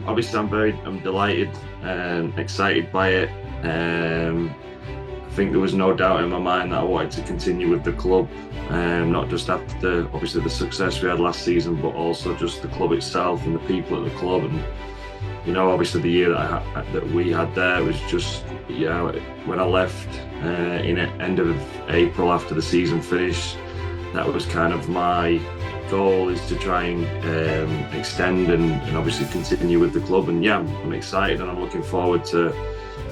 Obviously, I'm delighted and excited by it. I think there was no doubt in my mind that I wanted to continue with the club, not just after obviously the success we had last season, but also just the club itself and the people at the club. And obviously the year that we had there was just, when I left in the end of April after the season finished, that was kind of my goal, is to try and extend and obviously continue with the club. And yeah, I'm excited and I'm looking forward to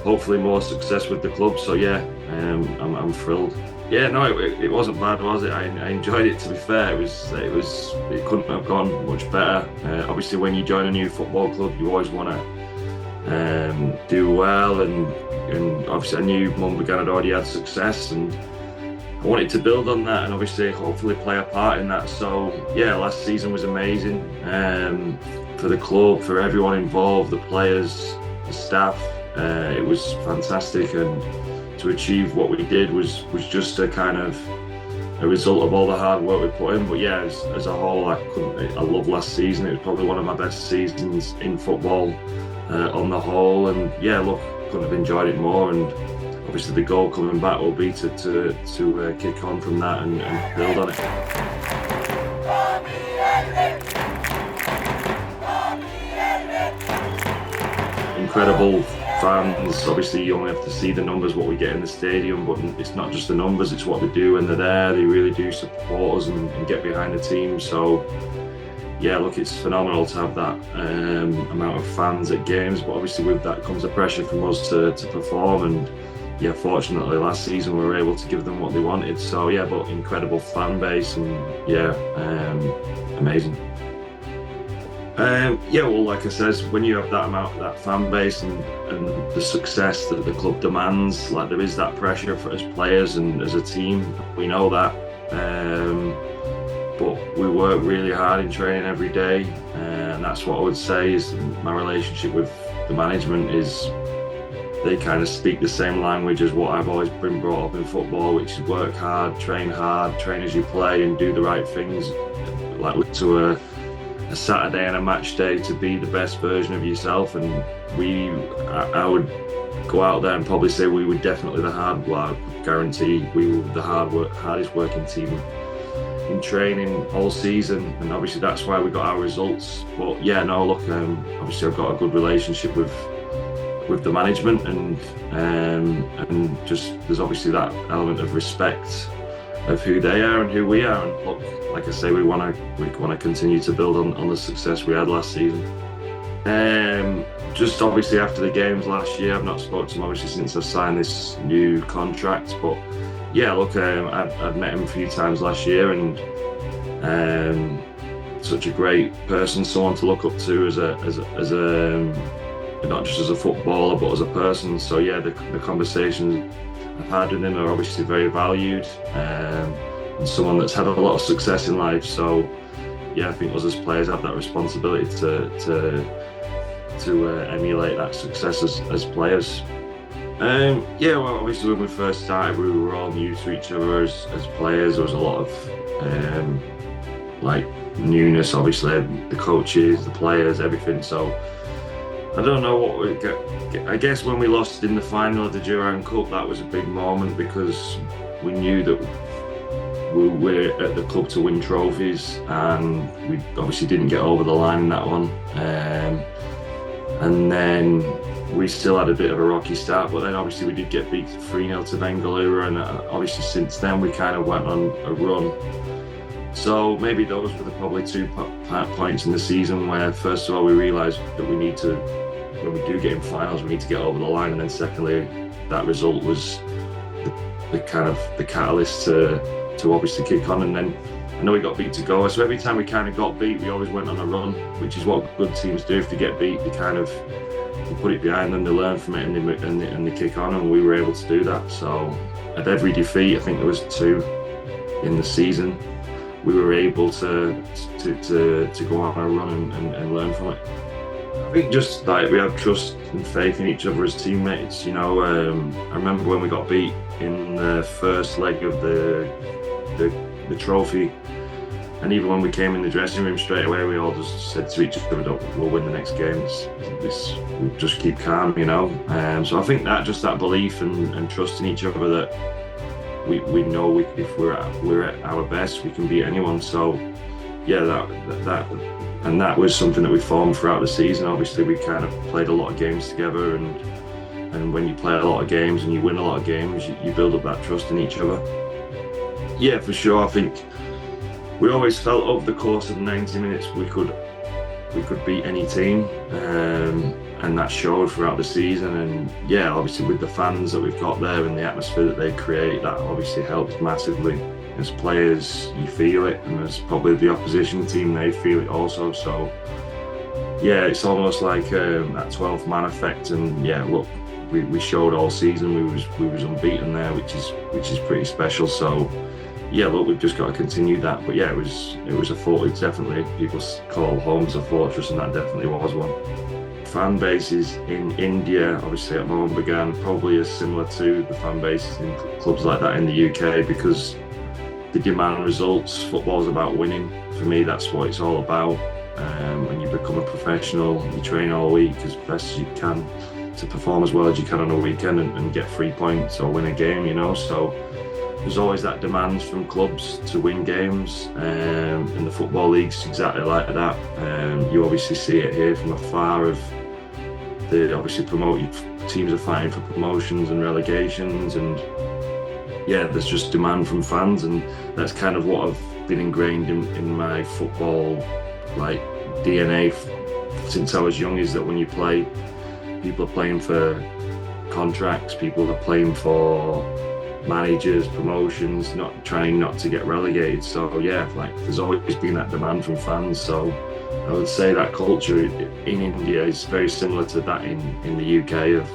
hopefully more success with the club. So yeah, I'm thrilled. Yeah, no, it wasn't bad, was it? I enjoyed it, to be fair. It couldn't have gone much better. Obviously, when you join a new football club, you always want to do well, and obviously I knew Mohun Bagan had already had success, and I wanted to build on that and obviously hopefully play a part in that. So yeah, last season was amazing for the club, for everyone involved, the players, the staff. It was fantastic, and to achieve what we did was just a kind of a result of all the hard work we put in. But yeah, as a whole, I love last season. It was probably one of my best seasons in football on the whole. And yeah, look, couldn't have enjoyed it more. And obviously the goal coming back will be to kick on from that and build on it. Incredible fans. Obviously you only have to see the numbers, what we get in the stadium, but it's not just the numbers, it's what they do when they're there. They really do support us and get behind the team. So yeah, look, it's phenomenal to have that amount of fans at games, but obviously with that comes the pressure from us to perform. And yeah, fortunately last season we were able to give them what they wanted. So yeah, but incredible fan base, and yeah, amazing. Yeah, well, like I said, when you have that fan base and the success that the club demands, like there is that pressure for as players and as a team. We know that, but we work really hard in training every day, and that's what I would say is my relationship with the management is they kind of speak the same language as what I've always been brought up in football, which is work hard, train as you play, and do the right things. Like look to a Saturday and a match day to be the best version of yourself. And I would go out there and probably say we were definitely guarantee we were the hardest working team in training all season, and obviously that's why we got our results. But yeah, no, look, obviously I've got a good relationship with the management, and just there's obviously that element of respect of who they are and who we are. And look, like I say, we want to continue to build on the success we had last season. Just obviously after the games last year, I've not spoken to him obviously since I've signed this new contract. But yeah, look, I've met him a few times last year, and such a great person, someone to look up to as a not just as a footballer but as a person. So yeah, the conversations I've had with him are obviously very valued, and someone that's had a lot of success in life. So yeah, I think us as players have that responsibility to emulate that success as players. Yeah, well, obviously when we first started, we were all new to each other as players. There was a lot of like newness, obviously, the coaches, the players, everything. So I don't know what we get. I guess when we lost in the final of the Durand Cup, that was a big moment, because we knew that we were at the club to win trophies, and we obviously didn't get over the line in that one. And then we still had a bit of a rocky start, but then obviously we did get beat 3-0 to Bengaluru, and obviously since then we kind of went on a run. So maybe those were probably 2 points in the season where, first of all, we realised that we need to, when we do get in finals, we need to get over the line, and then secondly, that result was the kind of the catalyst to obviously kick on. And then I know we got beat to Goa, so every time we kind of got beat, we always went on a run, which is what good teams do. If they get beat, they put it behind them, they learn from it, and they kick on, and we were able to do that. So at every defeat, I think there was 2 in the season, we were able to go on a run and learn from it. I think just like we have trust and faith in each other as teammates. I remember when we got beat in the first leg of the trophy And even when we came in the dressing room straight away, we all just said to each other, "We'll win the next game. We'll just keep calm," you know. So I think that belief and trust in each other, that we know if we're at our best, we can beat anyone. So yeah, that was something that we formed throughout the season. Obviously, we kind of played a lot of games together, and when you play a lot of games and you win a lot of games, you build up that trust in each other. Yeah, for sure. I think we always felt over the course of 90 minutes we could beat any team, and that showed throughout the season. And yeah, obviously with the fans that we've got there and the atmosphere that they create, that obviously helps massively. As players, you feel it, and as probably the opposition team, they feel it also. So yeah, it's almost like that 12th man effect. And yeah, look, we showed all season we was unbeaten there, which is pretty special. So yeah, look, we've just got to continue that. But yeah, it was a fortress, definitely. People call homes a fortress, and that definitely was one. Fan bases in India, obviously at Mohun Bagan, probably as similar to the fan bases in clubs like that in the UK, because they demand results. Football's about winning. For me, that's what it's all about. When you become a professional, you train all week as best as you can to perform as well as you can on a weekend and get 3 points or win a game, you know. So there's always that demand from clubs to win games, and the football league's exactly like that. You obviously see it here from afar. Of the obviously teams are fighting for promotions and relegations, and yeah, there's just demand from fans, and that's kind of what I've been ingrained in my football like DNA since I was young, is that when you play, people are playing for contracts, people are playing for managers, promotions, not trying not to get relegated. So yeah, like there's always been that demand from fans. So I would say that culture in India is very similar to that in the UK.